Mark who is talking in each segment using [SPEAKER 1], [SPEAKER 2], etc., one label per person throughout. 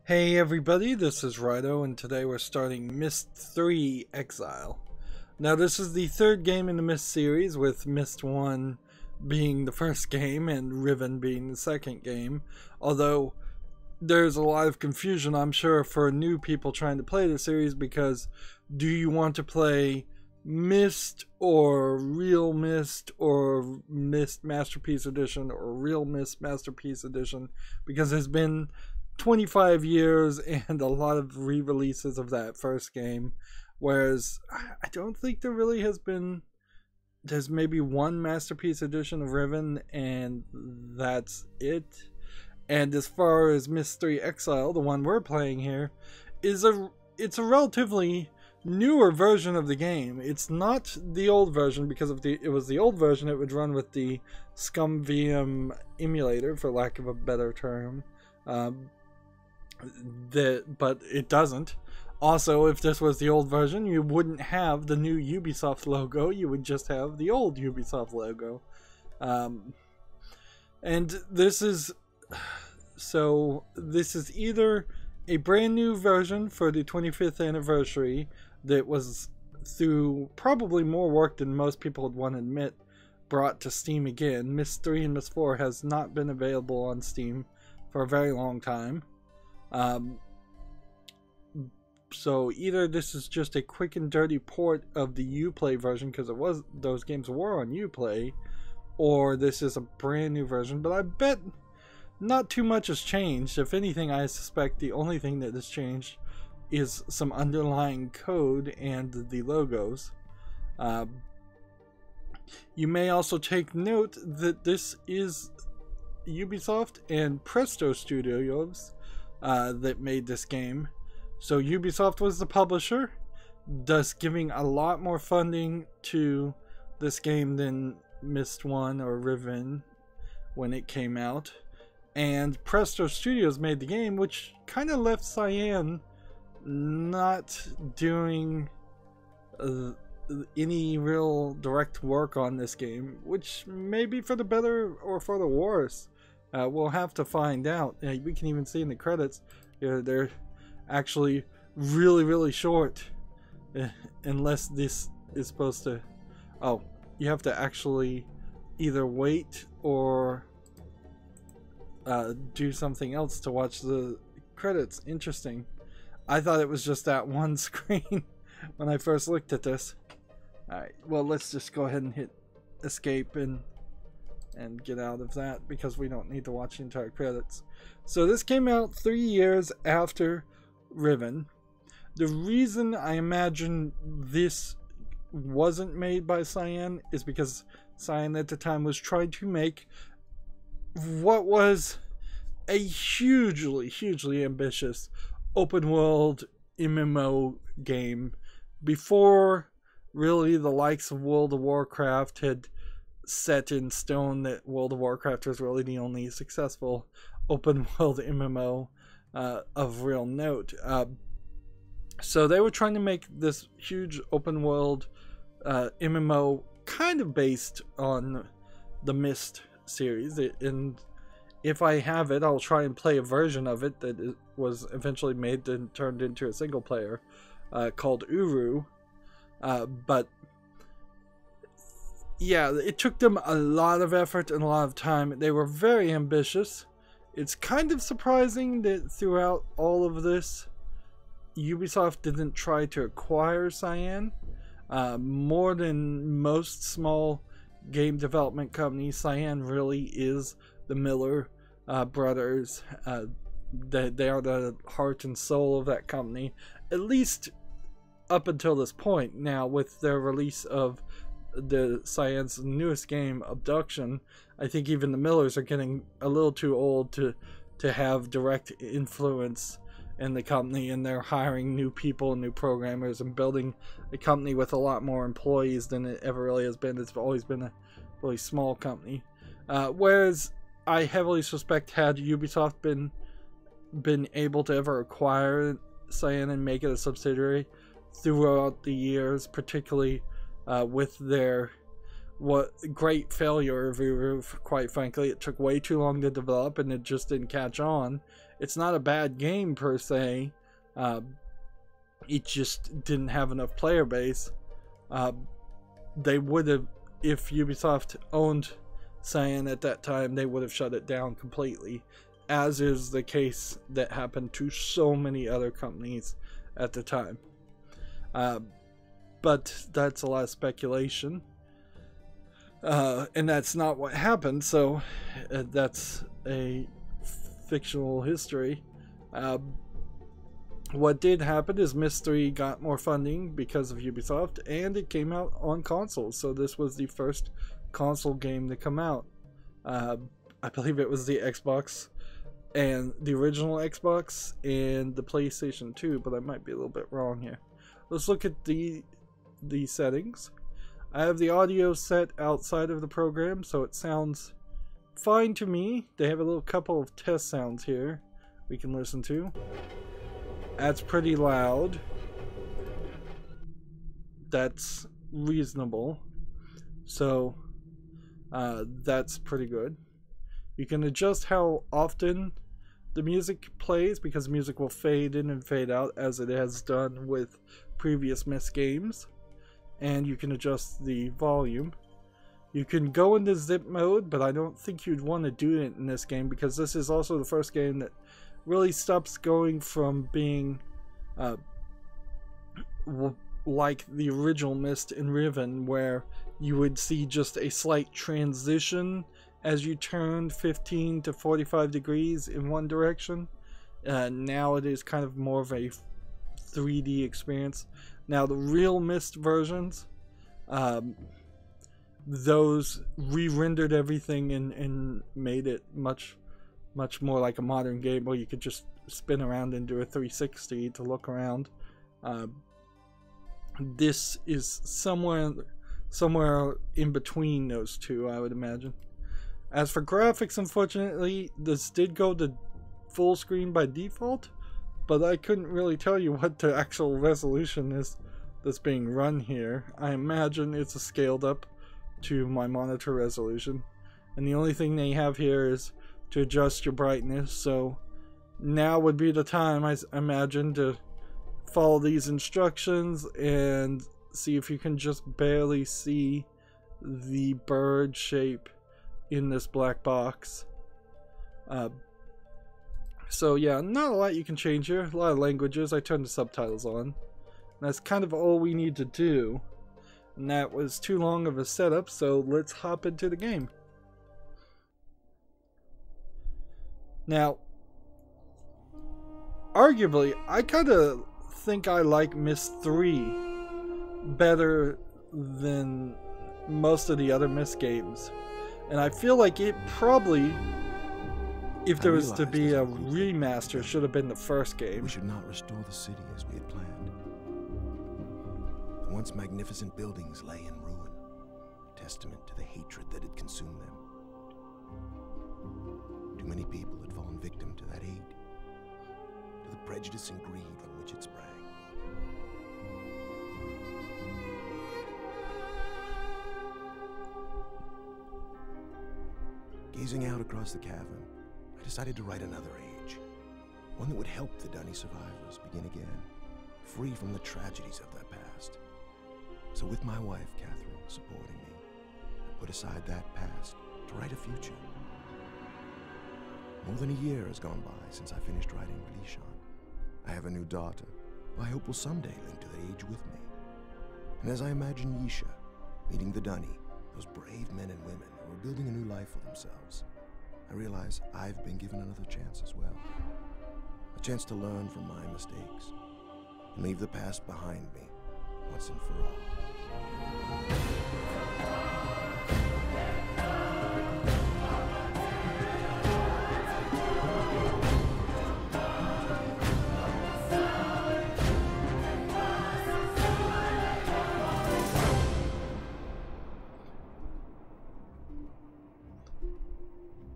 [SPEAKER 1] Hey everybody, this is Rydo, and today we're starting Myst III Exile. Now this is the third game in the Myst series, with Myst I being the first game and Riven being the second game. Although there's a lot of confusion, I'm sure, for new people trying to play the series, because do you want to play Myst or Real Myst or Myst Masterpiece Edition or Real Myst Masterpiece Edition? Because there's been 25 years and a lot of re-releases of that first game, whereas I don't think there really has been. There's maybe one Masterpiece Edition of Riven, and that's it. And as far as Myst III Exile, the one we're playing here, it's a relatively newer version of the game. It's not the old version, because if it was the old version, it would run with the Scum VM emulator, for lack of a better term. But it doesn't. Also, if this was the old version, you wouldn't have the new Ubisoft logo, you would just have the old Ubisoft logo. And this is either a brand new version for the 25th anniversary that was, through probably more work than most people would want to admit, brought to Steam again. Myst 3 and Myst 4 has not been available on Steam for a very long time. So either this is just a quick and dirty port of the Uplay version, because those games were on Uplay, or this is a brand new version. But I bet not too much has changed. If anything, I suspect the only thing that has changed is some underlying code and the logos. You may also take note that this is Ubisoft and Presto Studios that made this game. So Ubisoft was the publisher, thus giving a lot more funding to this game than Myst I or Riven when it came out. And Presto Studios made the game, which kind of left Cyan not doing any real direct work on this game, which may be for the better or for the worse. We'll have to find out. We can even see in the credits, they're actually really short, unless this is supposed to... Oh, you have to actually either wait or do something else to watch the credits. Interesting. I thought it was just that one screen when I first looked at this. Alright, well, let's just go ahead and hit escape and get out of that, because we don't need to watch the entire credits. So this came out 3 years after Riven. The reason I imagine this wasn't made by Cyan is because Cyan at the time was trying to make what was a hugely ambitious open world MMO game, before really the likes of World of Warcraft had set in stone that World of Warcraft was really the only successful open world MMO of real note. So they were trying to make this huge open world MMO kind of based on the Myst series, and if I have it, I'll try and play a version of it that was eventually made and turned into a single player called Uru. But yeah, it took them a lot of effort and a lot of time. They were very ambitious. It's kind of surprising that throughout all of this, Ubisoft didn't try to acquire Cyan. More than most small game development companies, Cyan really is the Miller brothers. They are the heart and soul of that company, at least up until this point. Now, with their release of the Cyan's newest game, Abduction, I think even the Millers are getting a little too old to have direct influence in the company, and they're hiring new people and new programmers and building a company with a lot more employees than it ever really has been. It's always been a really small company. Whereas I heavily suspect, had Ubisoft been able to ever acquire Cyan and make it a subsidiary throughout the years, particularly with their what great failure of Rivet, quite frankly. It took way too long to develop and it just didn't catch on. It's not a bad game per se. It just didn't have enough player base. They would have, if Ubisoft owned Cyan at that time, they would have shut it down completely, as is the case that happened to so many other companies at the time. But that's a lot of speculation. And that's not what happened, so that's a fictional history. What did happen is Myst III got more funding because of Ubisoft, and it came out on consoles, so this was the first console game to come out. I believe it was the Xbox, and the original Xbox, and the PlayStation 2, but I might be a little bit wrong here. Let's look at the settings. I have the audio set outside of the program, so it sounds fine to me. They have a little couple of test sounds here we can listen to. That's pretty loud. That's reasonable. So that's pretty good. You can adjust how often the music plays, because music will fade in and fade out as it has done with previous Myst games. And you can adjust the volume. You can go into zip mode, but I don't think you'd want to do it in this game, because this is also the first game that really stops going from being like the original Myst and Riven, where you would see just a slight transition as you turned 15 to 45 degrees in one direction. Now it is kind of more of a 3D experience. Now the real Myst versions, those re-rendered everything and made it much more like a modern game, where you could just spin around and do a 360 to look around. This is somewhere in between those two, I would imagine. As for graphics, unfortunately, this did go to full screen by default, but I couldn't really tell you what the actual resolution is that's being run here. I imagine it's scaled up to my monitor resolution, and the only thing they have here is to adjust your brightness. So now would be the time, I imagine, to follow these instructions and see if you can just barely see the bird shape in this black box. So yeah, not a lot you can change here. A lot of languages. I turned the subtitles on. And that's kind of all we need to do. And that was too long of a setup, so let's hop into the game. Now, arguably, I kind of think I like Myst III better than most of the other Myst games. And I feel like it probably, if there was to be a remaster, should have been the first game.
[SPEAKER 2] We should not restore the city as we had planned. The once magnificent buildings lay in ruin, testament to the hatred that had consumed them. Too many people had fallen victim to that hate, to the prejudice and greed from which it sprang. Gazing out across the cavern, I decided to write another age. One that would help the Dunny survivors begin again, free from the tragedies of their past. So with my wife, Catherine, supporting me, I put aside that past to write a future. More than a year has gone by since I finished writing Releashan. I have a new daughter, who I hope will someday link to that age with me. And as I imagine Yisha meeting the Dunny, those brave men and women who are building a new life for themselves, I realize I've been given another chance as well. A chance to learn from my mistakes and leave the past behind me once and for all.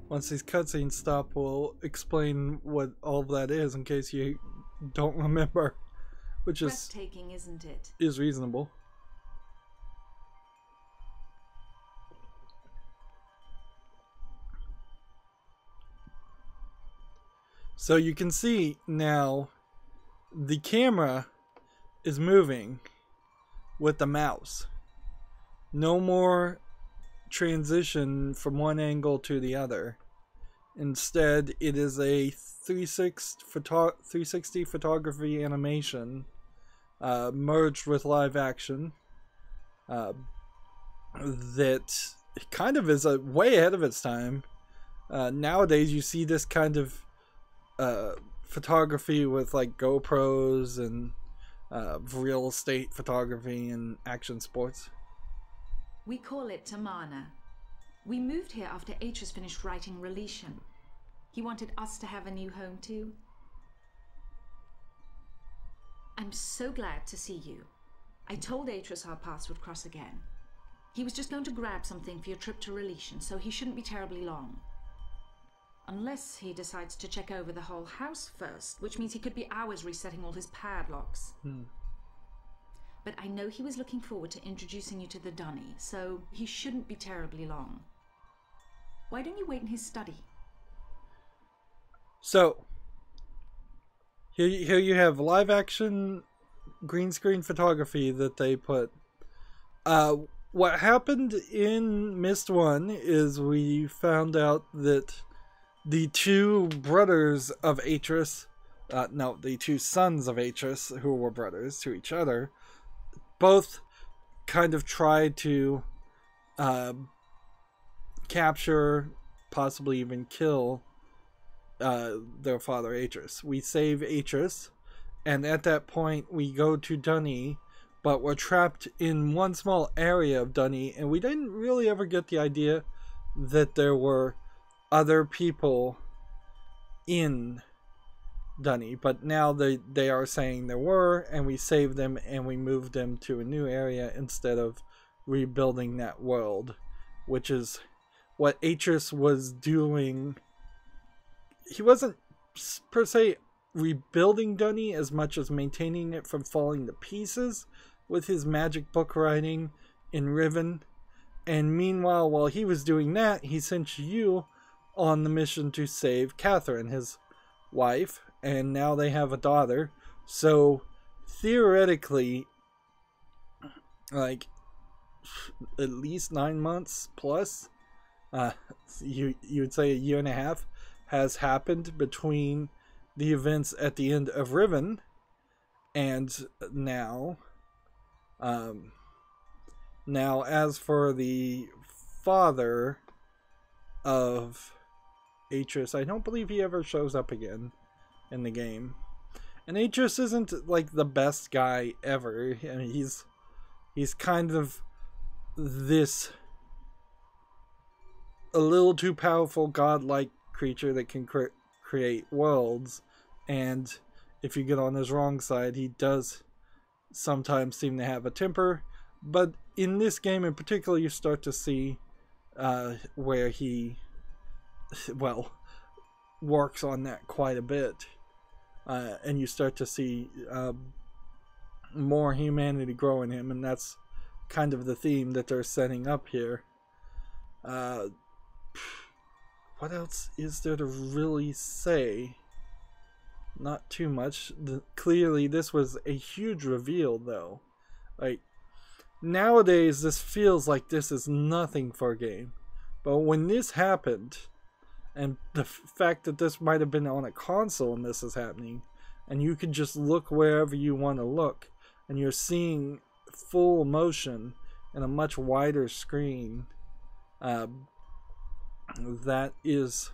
[SPEAKER 1] Once these cutscenes stop, we'll explain what all of that is in case you don't remember, which is
[SPEAKER 3] breathtaking, isn't it?
[SPEAKER 1] Is reasonable. So you can see now the camera is moving with the mouse. No more transition from one angle to the other. Instead, it is a 360 photography animation merged with live action that kind of is way ahead of its time. Nowadays, you see this kind of photography with like GoPros and real estate photography and action sports.
[SPEAKER 3] We call it Tamana. We moved here after Atreus finished writing Relation. He wanted us to have a new home too. I'm so glad to see you. I told Atreus our paths would cross again. He was just going to grab something for your trip to Relation, so he shouldn't be terribly long. Unless he decides to check over the whole house first, which means he could be hours resetting all his padlocks. But I know he was looking forward to introducing you to the Dunny, so he shouldn't be terribly long. Why don't you wait in his study?
[SPEAKER 1] So, here you have live action green screen photography that they put. What happened in Myst 1 is we found out that the two brothers of Atreus, the two sons of Atreus, who were brothers to each other, both kind of tried to capture, possibly even kill their father Atreus. We save Atreus, and at that point we go to Dunny, but we're trapped in one small area of Dunny, and we didn't really ever get the idea that there were other people in Dunny, but now they are saying there were, and we saved them and we moved them to a new area instead of rebuilding that world, which is what Atreus was doing. He wasn't per se rebuilding Dunny as much as maintaining it from falling to pieces with his magic book writing in Riven. And meanwhile, while he was doing that, he sent you on the mission to save Catherine, his wife, and now they have a daughter. So theoretically, like at least 9 months plus, you would say a year and a half has happened between the events at the end of Riven and now. Now, as for the father of Atreus, I don't believe he ever shows up again in the game. And Atreus isn't like the best guy ever. I mean, he's kind of this a little too powerful godlike creature that can create worlds, and if you get on his wrong side, he does sometimes seem to have a temper. But in this game in particular, you start to see where he, well, works on that quite a bit. And you start to see more humanity grow in him, and that's kind of the theme that they're setting up here. What else is there to really say? Not too much. Clearly, this was a huge reveal, though. Like, nowadays, this feels like this is nothing for a game. But when this happened, and the fact that this might have been on a console and this is happening, and you can just look wherever you want to look, and you're seeing full motion in a much wider screen, that is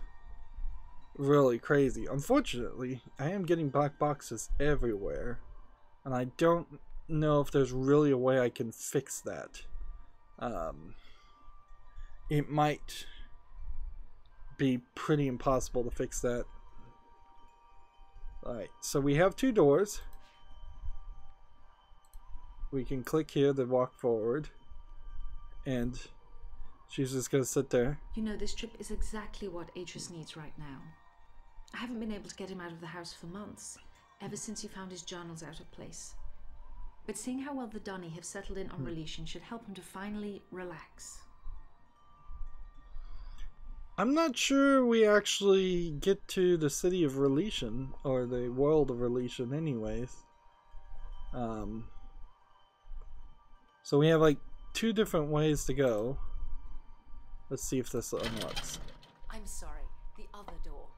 [SPEAKER 1] really crazy. Unfortunately, I am getting black boxes everywhere, and I don't know if there's really a way I can fix that. It might be pretty impossible to fix that. Alright, so we have two doors. We can click here to walk forward, and she's just gonna sit there.
[SPEAKER 3] You know, this trip is exactly what Atreus needs right now. I haven't been able to get him out of the house for months, ever since he found his journals out of place. But seeing how well the Dunny have settled in on Relation should help him to finally relax.
[SPEAKER 1] I'm not sure we actually get to the city of Relation, or the world of Relation anyways. So we have like 2 different ways to go. Let's see if this unlocks.
[SPEAKER 4] I'm sorry, the other door.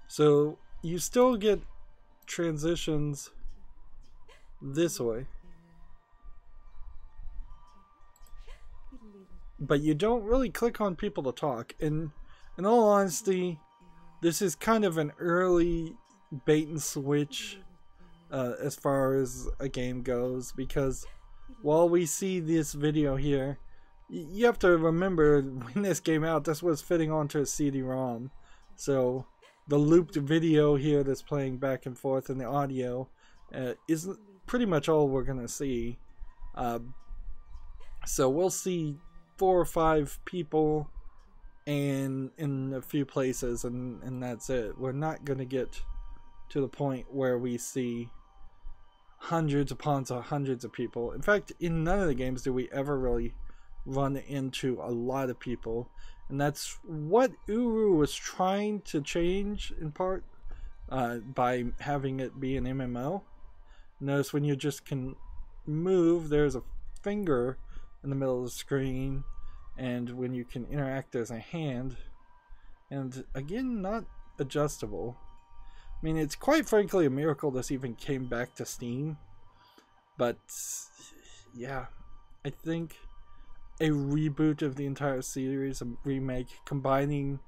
[SPEAKER 1] So you still get transitions this way, but you don't really click on people to talk. And in all honesty, this is kind of an early bait and switch as far as a game goes, because while we see this video here, you have to remember when this came out, this was fitting onto a CD-ROM. So the looped video here that's playing back and forth in the audio is pretty much all we're gonna see. So we'll see 4 or 5 people and in a few places, and that's it. We're not gonna get to the point where we see hundreds upon hundreds of people. In fact, in none of the games do we ever really run into a lot of people, and that's what Uru was trying to change in part by having it be an MMO. Notice when you just can move, there's a finger in the middle of the screen, and when you can interact, there's a hand, and again, not adjustable. I mean, it's quite frankly a miracle this even came back to Steam, but yeah, I think a reboot of the entire series, a remake, combining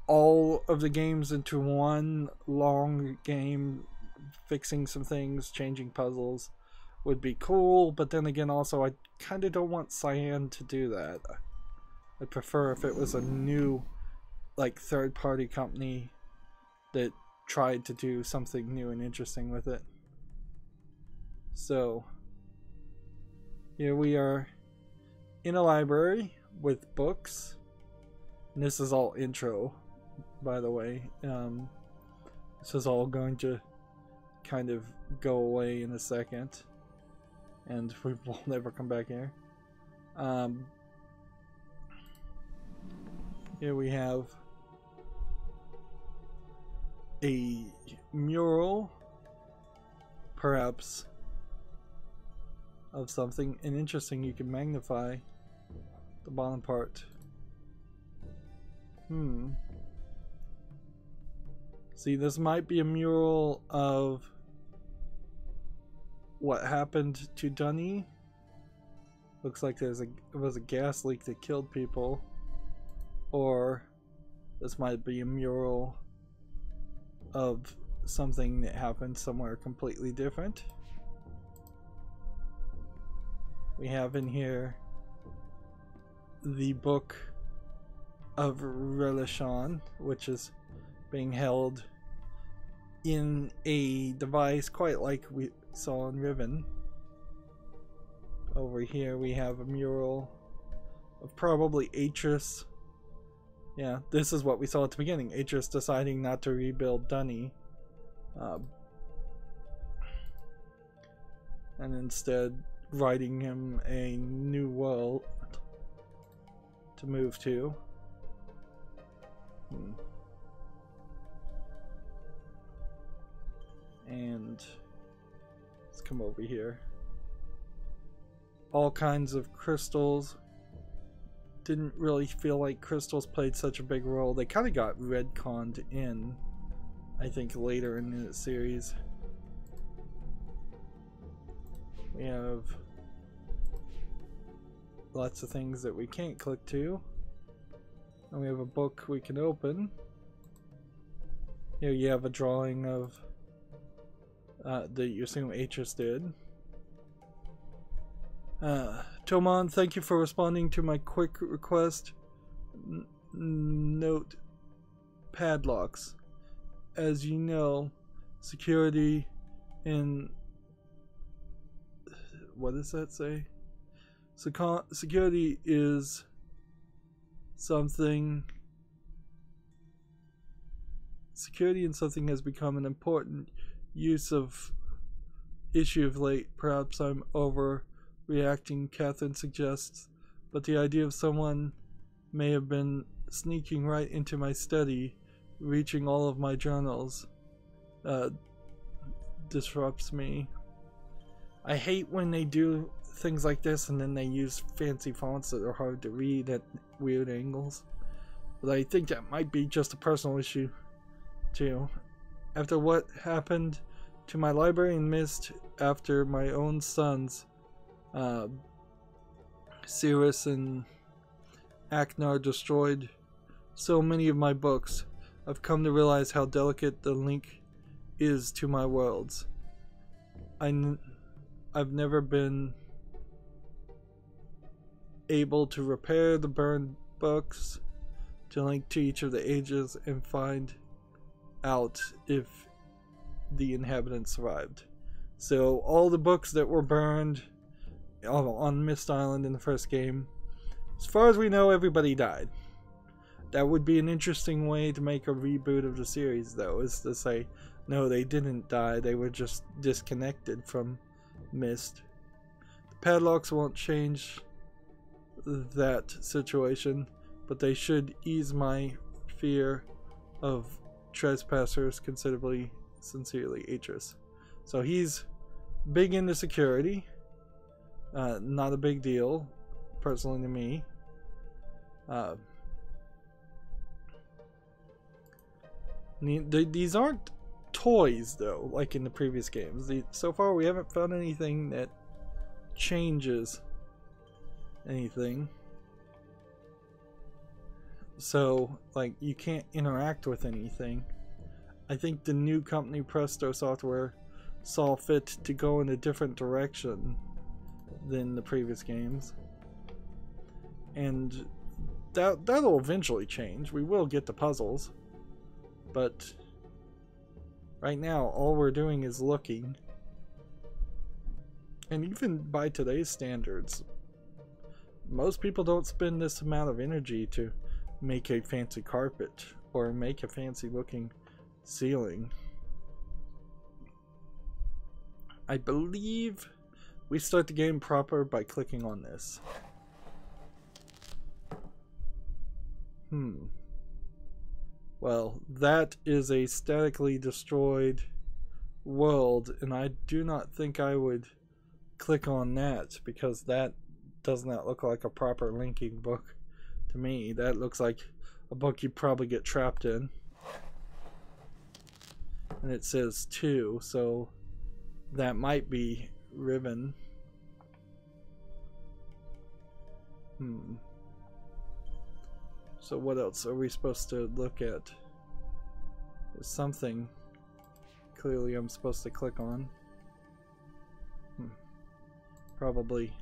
[SPEAKER 1] all of the games into one long game, fixing some things, changing puzzles, would be cool. But then again, also, I kind of don't want Cyan to do that. I'd prefer if it was a new, like, third-party company that tried to do something new and interesting with it. So here we are in a library with books, and this is all intro, by the way. This is all going to kind of go away in a second, and we will never come back here. Here we have a mural, perhaps, of something. And interesting, you can magnify the bottom part. See, this might be a mural of what happened to Dunny. Looks like it was a gas leak that killed people. Or this might be a mural of something that happened somewhere completely different. We have in here the book of Relation, which is being held in a device quite like we saw in Riven. Over here we have a mural of probably Atris. Yeah, this is what we saw at the beginning. Atris deciding not to rebuild Dunny. And instead writing him a new world to move to. And let's come over here. All kinds of crystals. Didn't really feel like crystals played such a big role. They kind of got retconned in, I think, later in the series. We have lots of things that we can't click to. And we have a book we can open. Here you have a drawing of that you assume Atris did. Toman, thank you for responding to my quick request. Note padlocks. As you know, security in... What does that say? Security is something... Security in something has become an important use of issue of late. Perhaps I'm overreacting. Catherine suggests but the idea of someone may have been sneaking right into my study, reaching all of my journals, disrupts me. I hate when they do things like this and then they use fancy fonts that are hard to read at weird angles. But I think that might be just a personal issue too. After what happened to my library in Myst, after my own sons, Cirrus and Aknar, destroyed so many of my books, I've come to realize how delicate the link is to my worlds. I've never been able to repair the burned books, to link to each of the ages and find out if the inhabitants survived. So all the books that were burned on Myst Island in the first game, as far as we know, everybody died. That would be an interesting way to make a reboot of the series, though, is to say, no, they didn't die, they were just disconnected from Myst. The padlocks won't change that situation, but they should ease my fear of trespassers considerably. Sincerely, Atris. So he's big into security. Not a big deal, personally, to me. These aren't toys, though, like in the previous games. So far, we haven't found anything that changes anything. So, like, you can't interact with anything. I think the new company, Presto Software, saw fit to go in a different direction than the previous games. And that'll eventually change. We will get the puzzles. But right now, all we're doing is looking. And even by today's standards, most people don't spend this amount of energy to make a fancy carpet or make a fancy looking ceiling. I believe we start the game proper by clicking on this. Well, that is a statically destroyed world, and I do not think I would click on that, because that does not look like a proper linking book to me. That looks like a book you'd probably get trapped in. And it says 2, so that might be Riven. So what else are we supposed to look at? There's something clearly I'm supposed to click on. Probably.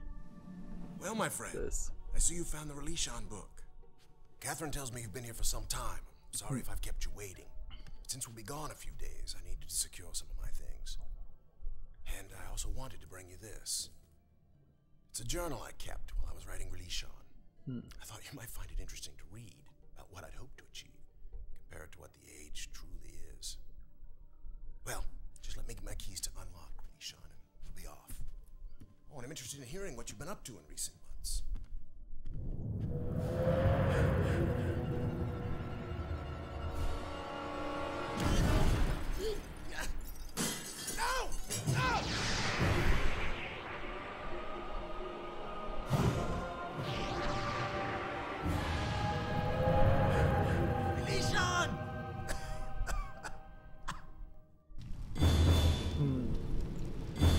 [SPEAKER 2] Well, my friend,
[SPEAKER 1] this.
[SPEAKER 2] I see you found the Rilishan book. Catherine tells me you've been here for some time. I'm sorry if I've kept you waiting. Since we'll be gone a few days, I needed to secure some of my things. And I also wanted to bring you this. It's a journal I kept while I was writing Rilishan. I thought you might find it interesting to read about what I'd hoped to achieve, compared to what the age truly is. Well, just let me get my keys to unlock Rilishan and we'll be off. Oh, and I'm interested in hearing what you've been up to in recent months.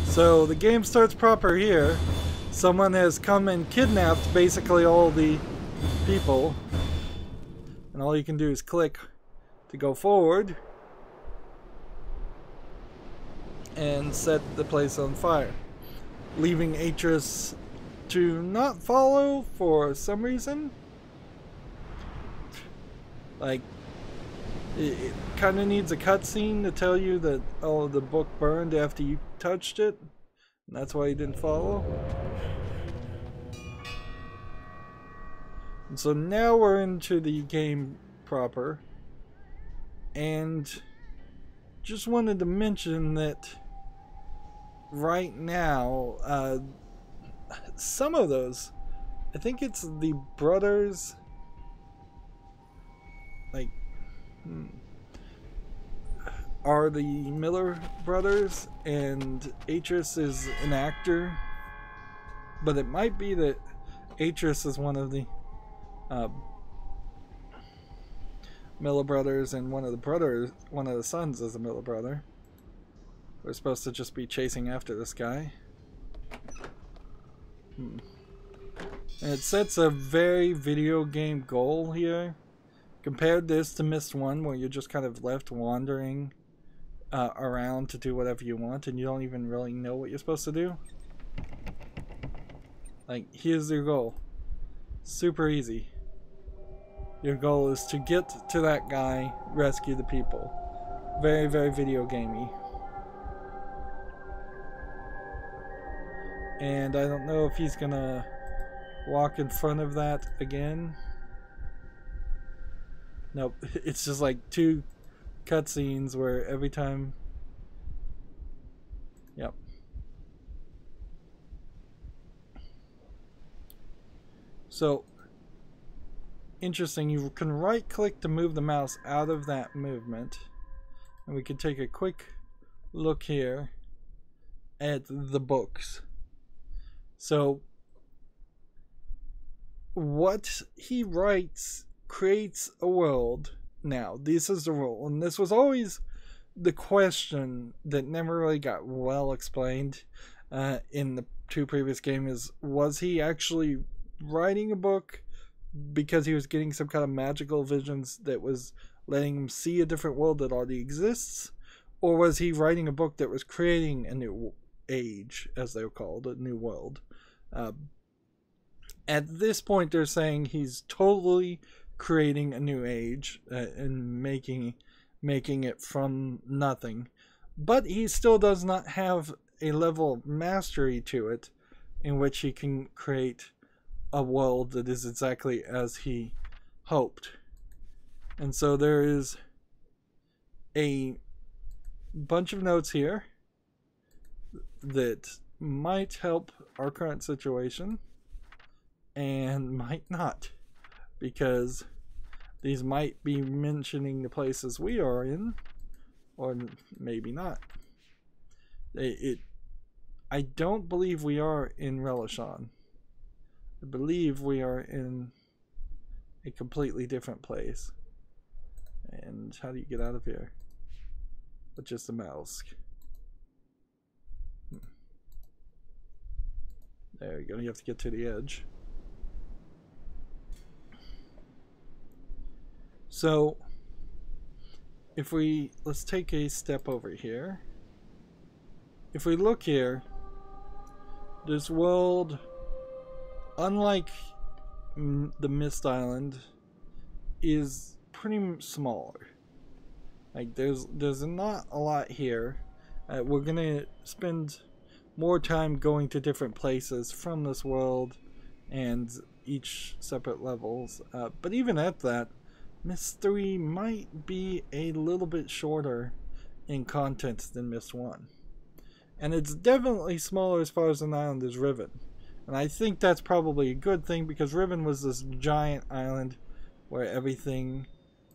[SPEAKER 1] So the game starts proper here. Someone has come and kidnapped basically all the people. And all you can do is click to go forward and set the place on fire, leaving Atris to not follow for some reason. Like, it kind of needs a cutscene to tell you that, oh, the book burned after you touched it, and that's why you didn't follow. And so now we're into the game proper, and just wanted to mention that right now, some of those I think it's the brothers, like, are the Miller brothers, and Atris is an actor, but it might be that Atris is one of the Miller brothers, and one of the sons is a Miller brother. We're supposed to just be chasing after this guy. And it sets a very video game goal here. Compared this to Myst 1, where you're just kind of left wandering around to do whatever you want, and you don't even really know what you're supposed to do. Like, here's your goal. Super easy. Your goal is to get to that guy, rescue the people. Very, very video gamey. And I don't know if he's gonna walk in front of that again. Nope, it's just like 2 cutscenes where every time... Yep. So, interesting, you can right click to move the mouse out of that movement. And we can take a quick look here at the books. So, what he writes creates a world. Now, this is the rule, and this was always the question that never really got well explained in the 2 previous games. Was he actually writing a book because he was getting some kind of magical visions that was letting him see a different world that already exists? Or was he writing a book that was creating a new age, as they were called, a new world? At this point, they're saying he's totally creating a new age and making it from nothing. But he still does not have a level of mastery to it in which he can create a world that is exactly as he hoped. And so there is a bunch of notes here that might help our current situation and might not, because these might be mentioning the places we are in, or maybe not. I don't believe we are in Relishon. I believe we are in a completely different place. And how do you get out of here? With just a mouse. There you go, you have to get to the edge. So, if let's take a step over here. If we look here, this world, unlike the Myst Island, is pretty smaller. Like, there's not a lot here. We're gonna spend more time going to different places from this world and each separate levels. But even at that, Myst 3 might be a little bit shorter in content than Myst 1. And it's definitely smaller as far as an island as Riven. And I think that's probably a good thing, because Riven was this giant island where everything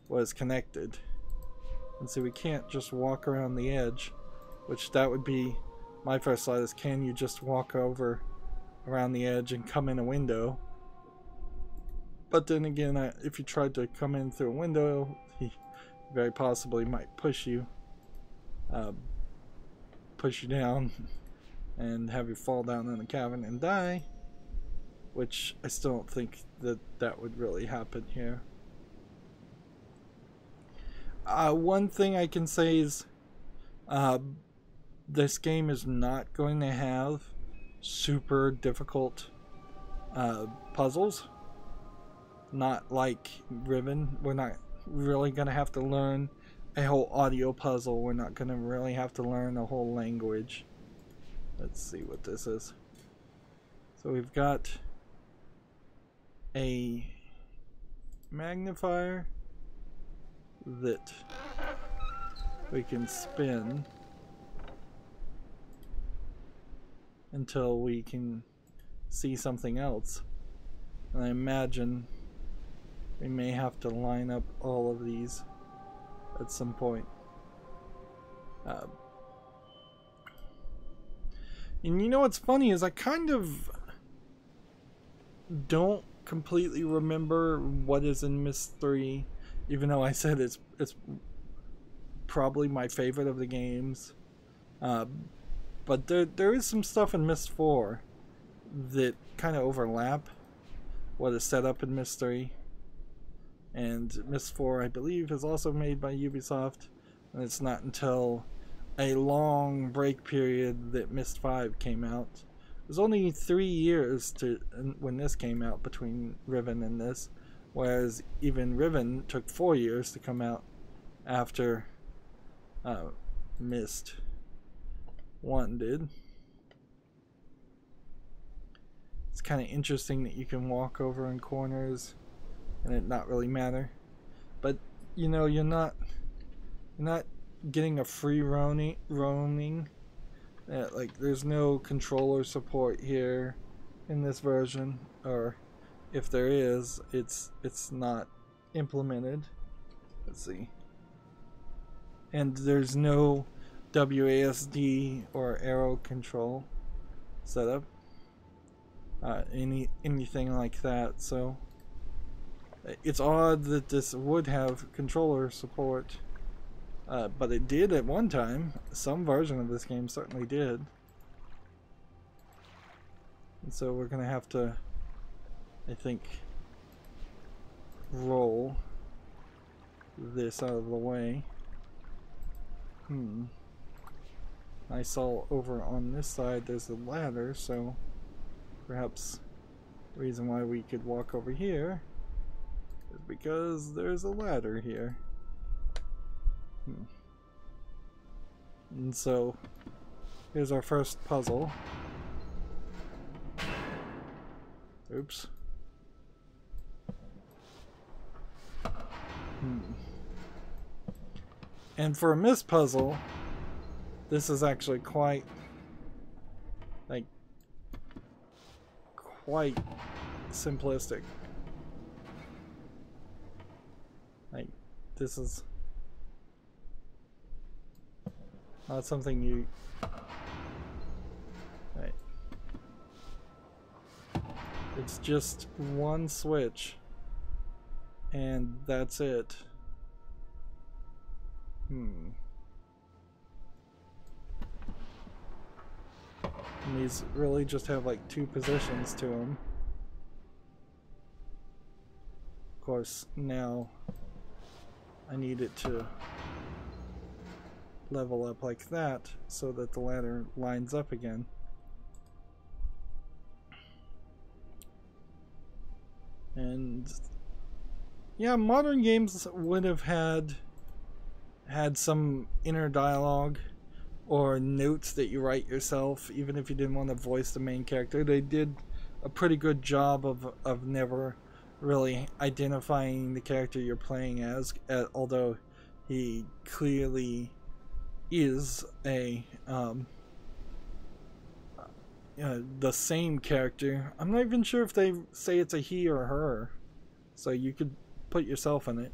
[SPEAKER 1] was connected. And so we can't just walk around the edge, which that would be my first thought, is can you just walk over around the edge and come in a window? But then again, if you tried to come in through a window, he very possibly might push you down and have you fall down in a cavern and die, which I still don't think that would really happen here. One thing I can say is this game is not going to have super difficult puzzles. Not like Riven. We're not really going to have to learn a whole audio puzzle. We're not going to really have to learn a whole language. Let's see what this is. So we've got a magnifier that we can spin until we can see something else. And I imagine we may have to line up all of these at some point. And you know what's funny is I kind of don't completely remember what is in Myst 3, even though I said it's probably my favorite of the games. But there is some stuff in Myst 4 that kind of overlap what is set up in Myst 3. And Myst 4, I believe, is also made by Ubisoft, and it's not until a long break period that Myst 5 came out. It was only 3 years when this came out between Riven and this, whereas even Riven took 4 years to come out after Myst 1 did. It's kind of interesting that you can walk over in corners and it not really matter, but you know, you're not getting a free roaming. Like, there's no controller support here in this version, or if there is, it's not implemented. Let's see. And there's no WASD or arrow control setup, anything like that. So it's odd that this would have controller support, but it did at one time. Some version of this game certainly did. And so we're gonna have to, I think, roll this out of the way. I saw over on this side there's a ladder, so perhaps the reason why we could walk over here is because there's a ladder here. And so here's our first puzzle. Oops. And for a Myst puzzle, this is actually quite simplistic. Like, this is not something you... Right. It's just one switch, and that's it. And these really just have like 2 positions to them. Of course, now I need it to level up like that so that the ladder lines up again. And yeah, modern games would have had some inner dialogue or notes that you write yourself, even if you didn't want to voice the main character. They did a pretty good job of never really identifying the character you're playing as, although he clearly is a the same character. I'm not even sure if they say it's a he or her, so you could put yourself in it.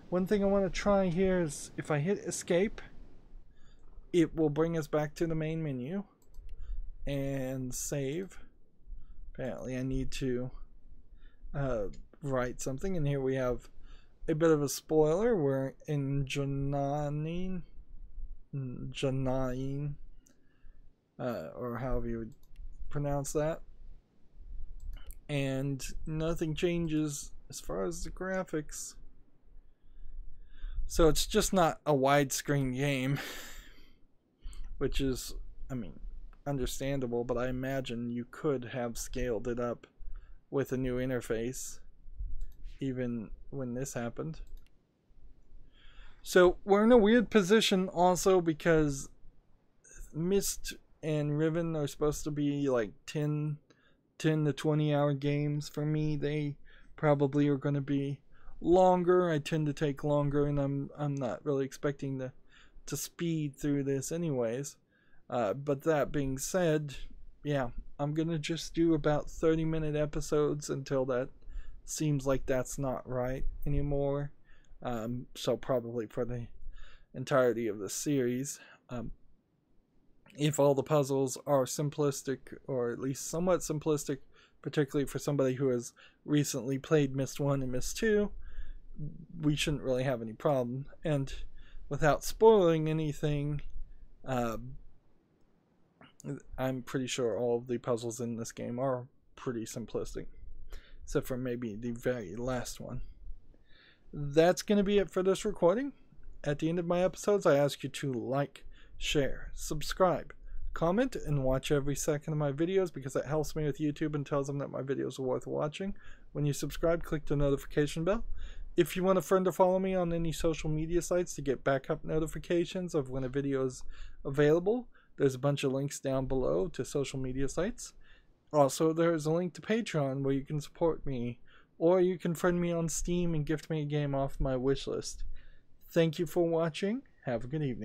[SPEAKER 1] One thing I want to try here is if I hit escape, it will bring us back to the main menu and save. Apparently I need to write something, and here we have a bit of a spoiler. We're in Janine, or however you would pronounce that, and nothing changes as far as the graphics. So it's just not a widescreen game, which is, I mean, understandable, but I imagine you could have scaled it up with a new interface even when this happened. So we're in a weird position also because Myst and Riven are supposed to be like 10 to 20 hour games. For me, they probably are going to be longer. I tend to take longer, and I'm not really expecting to speed through this anyways. But that being said, yeah, I'm gonna just do about 30-minute episodes until that seems like that's not right anymore. So probably for the entirety of the series. If all the puzzles are simplistic, or at least somewhat simplistic, particularly for somebody who has recently played Myst 1 and Myst 2, we shouldn't really have any problem. And without spoiling anything, I'm pretty sure all of the puzzles in this game are pretty simplistic, except for maybe the very last one. That's going to be it for this recording. At the end of my episodes, I ask you to like, share, subscribe, comment, and watch every second of my videos, because that helps me with YouTube and tells them that my videos are worth watching. When you subscribe, click the notification bell. If you want a friend to follow me on any social media sites to get backup notifications of when a video is available, there's a bunch of links down below to social media sites. Also, there's a link to Patreon where you can support me, or you can friend me on Steam and gift me a game off my wish list. Thank you for watching. Have a good evening.